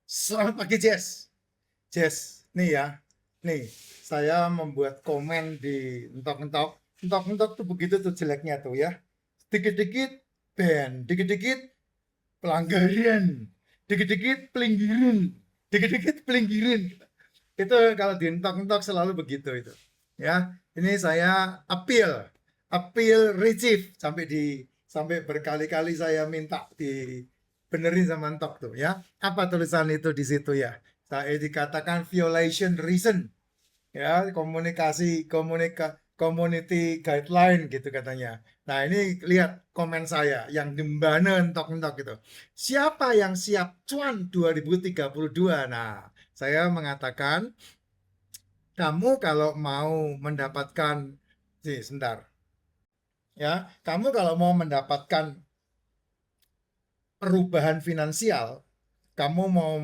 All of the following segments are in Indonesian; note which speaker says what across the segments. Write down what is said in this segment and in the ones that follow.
Speaker 1: Selamat pagi, Jess. Jess, nih ya. Nih, saya membuat komen di entok-entok. Entok-entok tuh begitu tuh jeleknya tuh ya. Dikit-dikit ban, dikit-dikit pelanggaran, dikit-dikit pelinggiran, dikit-dikit pelinggiran. Itu kalau di entok-entok selalu begitu itu. Ya, ini saya appeal receive sampai berkali-kali saya minta dibenerin sama entok tuh ya. Apa tulisan itu di situ ya? Saya dikatakan violation reason ya, community guideline gitu katanya. Nah, ini lihat komen saya yang dembana entok-entok gitu. Siapa yang siap cuan 2032? Nah, saya mengatakan kamu kalau mau mendapatkan sebentar ya, kamu kalau mau mendapatkan perubahan finansial, kamu mau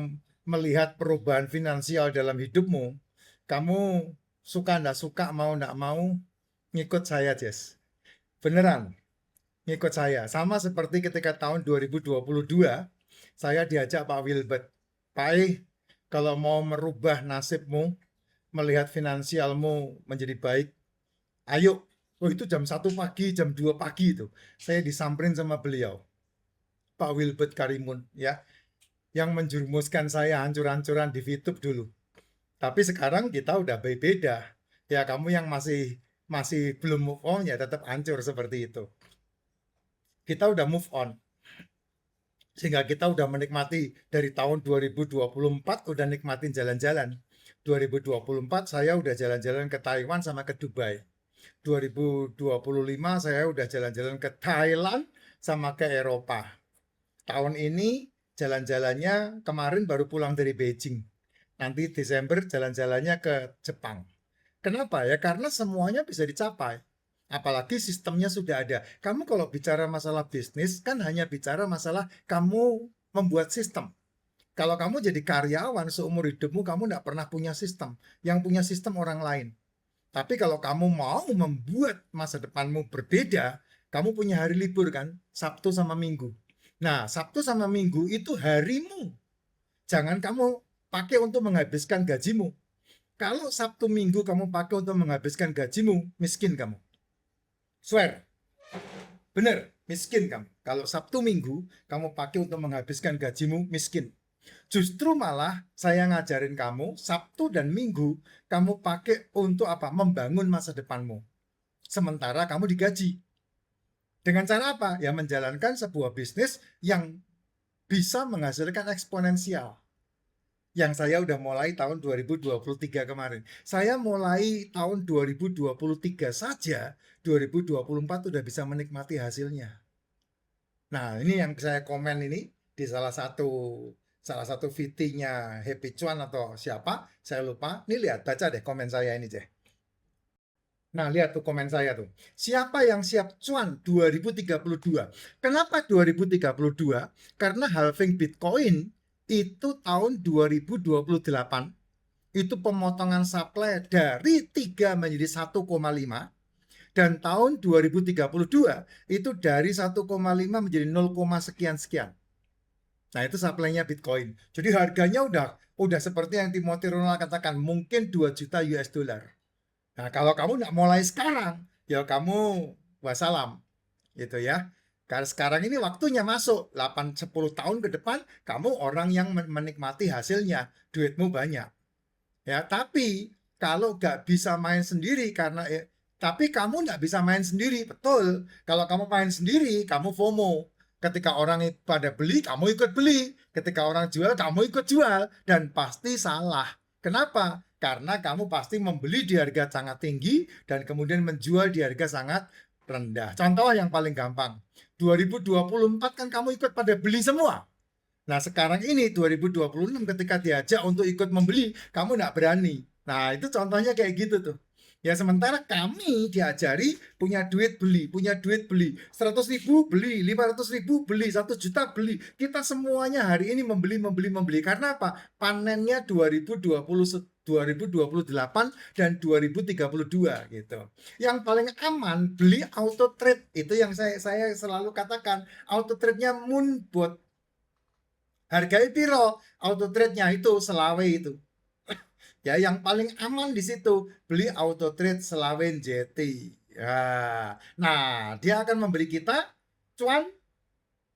Speaker 1: melihat perubahan finansial dalam hidupmu, kamu suka ndak suka, mau ndak mau, ngikut saya, Jess. Beneran, ngikut saya. Sama seperti ketika tahun 2022, saya diajak Pak Wilbert. Pak, kalau mau merubah nasibmu, melihat finansialmu menjadi baik, ayo. Oh, itu jam 1 pagi, jam 2 pagi itu. Saya disamperin sama beliau, Pak Wilbert Karimun, ya, yang menjerumuskan saya hancur-hancuran di YouTube dulu. Tapi sekarang kita udah beda. Ya, kamu yang masih masih belum move on ya tetap hancur seperti itu. Kita udah move on. Sehingga kita udah menikmati dari tahun 2024 udah nikmatin jalan-jalan. 2024 saya udah jalan-jalan ke Taiwan sama ke Dubai. 2025 saya udah jalan-jalan ke Thailand sama ke Eropa. Tahun ini jalan-jalannya kemarin baru pulang dari Beijing. Nanti Desember jalan-jalannya ke Jepang. Kenapa ya? Karena semuanya bisa dicapai. Apalagi sistemnya sudah ada. Kamu kalau bicara masalah bisnis kan hanya bicara masalah kamu membuat sistem. Kalau kamu jadi karyawan seumur hidupmu kamu tidak pernah punya sistem. Yang punya sistem orang lain. Tapi kalau kamu mau membuat masa depanmu berbeda, kamu punya hari libur kan? Sabtu sama Minggu. Nah, Sabtu sama Minggu itu harimu. Jangan kamu pakai untuk menghabiskan gajimu. Kalau Sabtu Minggu kamu pakai untuk menghabiskan gajimu, miskin kamu. Swear, bener, miskin kamu. Kalau Sabtu Minggu kamu pakai untuk menghabiskan gajimu, miskin. Justru malah saya ngajarin kamu, Sabtu dan Minggu kamu pakai untuk apa? Membangun masa depanmu. Sementara kamu digaji. Dengan cara apa? Ya menjalankan sebuah bisnis yang bisa menghasilkan eksponensial. Yang saya udah mulai tahun 2023 kemarin. Saya mulai tahun 2023 saja, 2024 udah bisa menikmati hasilnya. Nah, ini yang saya komen ini di salah satu VT-nya Happy Cuan atau siapa, saya lupa. Ini lihat, baca deh komen saya ini, Ceh. Nah, lihat tuh komen saya tuh. Siapa yang siap cuan 2032? Kenapa 2032? Karena halving Bitcoin itu tahun 2028 itu pemotongan supply dari 3 menjadi 1,5 dan tahun 2032 itu dari 1,5 menjadi 0, sekian sekian. Nah, itu supply-nya Bitcoin. Jadi harganya udah seperti yang Timothy Ronald katakan, mungkin 2 juta US dollar. Nah, kalau kamu nggak mulai sekarang, ya kamu wassalam, gitu ya. Karena sekarang ini waktunya masuk 8-10 tahun ke depan, kamu orang yang menikmati hasilnya, duitmu banyak. Ya, tapi kalau nggak bisa main sendiri tapi kamu nggak bisa main sendiri, betul. Kalau kamu main sendiri, kamu FOMO. Ketika orang pada beli, kamu ikut beli. Ketika orang jual, kamu ikut jual. Dan pasti salah. Kenapa? Karena kamu pasti membeli di harga sangat tinggi dan kemudian menjual di harga sangat rendah. Contoh yang paling gampang. 2024 kan kamu ikut pada beli semua. Nah, sekarang ini 2026 ketika diajak untuk ikut membeli, kamu nggak berani. Nah, itu contohnya kayak gitu tuh. Ya, sementara kami diajari punya duit beli. 100.000 beli, 500.000 beli, 1 juta beli. Kita semuanya hari ini membeli, membeli, membeli. Karena apa? Panennya 2028 dan 2032 gitu. Yang paling aman beli auto trade itu yang saya selalu katakan auto trade-nya Moonbot. Hargai piro? Auto trade-nya itu selawe itu. Ya, yang paling aman di situ beli auto trade Selawen JT. Ya. Nah, dia akan memberi kita cuan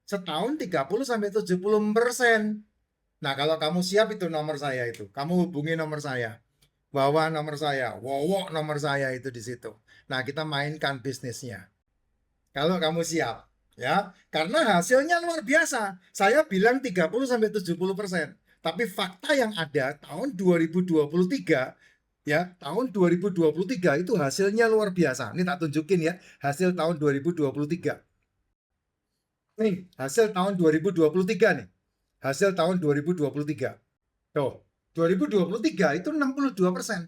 Speaker 1: setahun 30-70%. Nah, kalau kamu siap itu nomor saya itu. Kamu hubungi nomor saya. Bawa nomor saya, wowok nomor saya itu di situ. Nah, kita mainkan bisnisnya. Kalau kamu siap, ya. Karena hasilnya luar biasa. Saya bilang 30-70%. Tapi fakta yang ada tahun 2023, ya, tahun 2023 itu hasilnya luar biasa. Ini tak tunjukin ya, hasil tahun 2023. Nih, hasil tahun 2023 nih. Hasil tahun 2023. Tuh, 2023 itu 62%.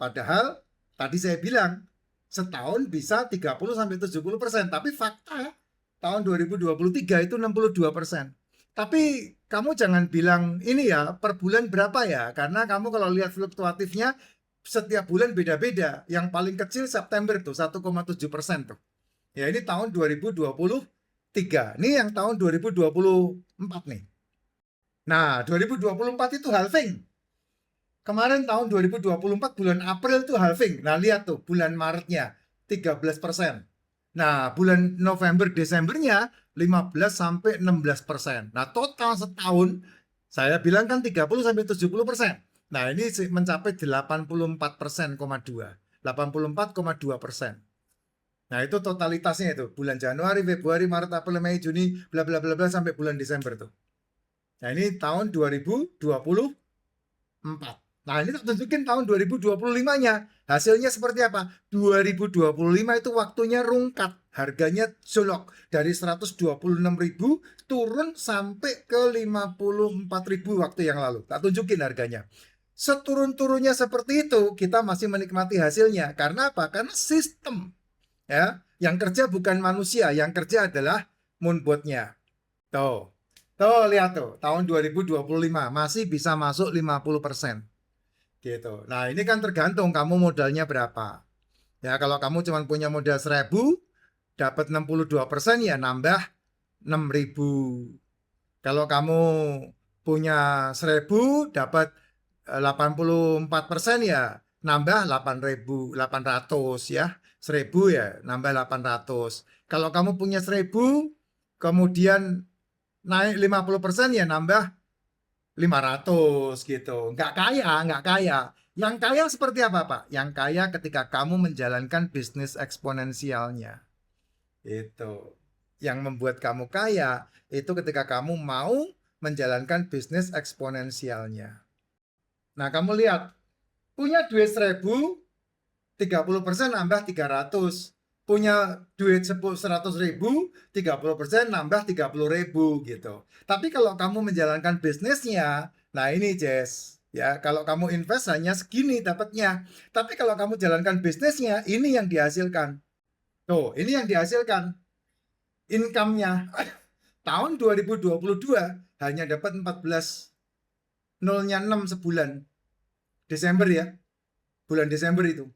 Speaker 1: Padahal tadi saya bilang setahun bisa 30-70%, tapi fakta tahun 2023 itu 62%. Tapi kamu jangan bilang ini ya per bulan berapa ya, karena kamu kalau lihat fluktuatifnya setiap bulan beda-beda. Yang paling kecil September tuh 1,7% tuh. Ya ini tahun 2023. Ini yang tahun 2024 nih. Nah, 2024 itu halving. Kemarin tahun 2024 bulan April itu halving. Nah, lihat tuh bulan Maretnya 13%. Nah, bulan November Desembernya 15-16%. Nah, total setahun saya bilang kan 30-70%. Nah, ini mencapai 84,2%. 84,2%. Nah, itu totalitasnya itu. Bulan Januari, Februari, Maret, April, Mei, Juni, bla bla bla bla sampai bulan Desember tuh. Nah, ini tahun 2024. Nah, ini tak tunjukin tahun 2025-nya. Hasilnya seperti apa? 2025 itu waktunya rungkat. Harganya jolok. Dari 126.000 turun sampai ke 54.000 waktu yang lalu. Tak tunjukin harganya. Seturun-turunnya seperti itu, kita masih menikmati hasilnya. Karena apa? Karena sistem. Ya, yang kerja bukan manusia, yang kerja adalah moonbot-nya. Tuh. Tuh, lihat tuh. Tahun 2025 masih bisa masuk 50%. Gitu. Nah, ini kan tergantung kamu modalnya berapa. Ya, kalau kamu cuma punya modal 1.000, dapat 62% ya nambah 6.000. Kalau kamu punya 1.000, dapat 84% ya nambah 8.800 ya. 1.000 ya nambah 800. Kalau kamu punya 1.000, kemudian naik 50% ya nambah 500 gitu. Nggak kaya, nggak kaya. Yang kaya seperti apa, Pak? Yang kaya ketika kamu menjalankan bisnis eksponensialnya. Itu. Yang membuat kamu kaya itu ketika kamu mau menjalankan bisnis eksponensialnya. Nah, kamu lihat, punya duit 1.000, 30% nambah 300. Punya duit 100.000, 30% nambah 30.000 gitu. Tapi kalau kamu menjalankan bisnisnya, nah ini Jess, ya kalau kamu invest hanya segini dapatnya. Tapi kalau kamu jalankan bisnisnya, ini yang dihasilkan. Tuh, ini yang dihasilkan. Income-nya tahun 2022 hanya dapat 14 nolnya 6 sebulan. Desember ya, bulan Desember itu.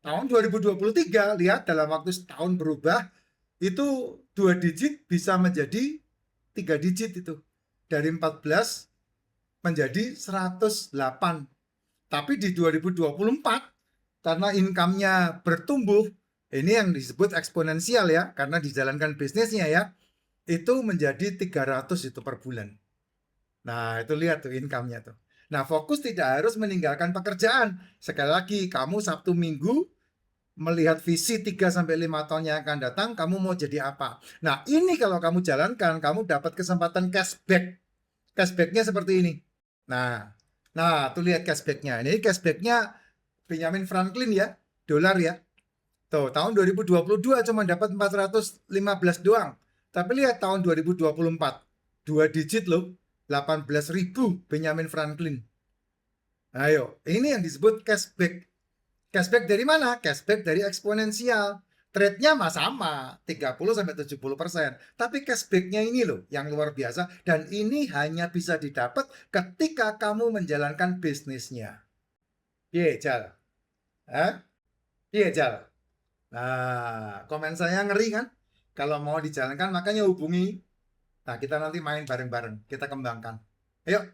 Speaker 1: Tahun 2023, lihat dalam waktu setahun berubah, itu 2 digit bisa menjadi 3 digit itu. Dari 14 menjadi 108. Tapi di 2024, karena income-nya bertumbuh, ini yang disebut eksponensial ya, karena dijalankan bisnisnya ya, itu menjadi 300 itu per bulan. Nah, itu lihat tuh income-nya tuh. Nah, fokus tidak harus meninggalkan pekerjaan. Sekali lagi, kamu Sabtu Minggu melihat visi 3-5 tahun yang akan datang, kamu mau jadi apa. Nah, ini kalau kamu jalankan, kamu dapat kesempatan cashback. Cashbacknya seperti ini. Nah, tuh lihat cashbacknya. Ini cashbacknya Benjamin Franklin ya, dolar ya. Tuh, tahun 2022 cuma dapat 415 doang. Tapi lihat tahun 2024, 2 digit loh, 18.000 Benjamin Franklin. Ayo, ini yang disebut cashback. Cashback dari mana? Cashback dari eksponensial. Trade-nya mah sama, 30-70%. Tapi cashback-nya ini loh yang luar biasa. Dan ini hanya bisa didapat ketika kamu menjalankan bisnisnya. Iya, Jal. Hah? Iya, Jal. Nah, komen saya ngeri kan? Kalau mau dijalankan makanya hubungi Nah, kita nanti main bareng-bareng, kita kembangkan. Ayo.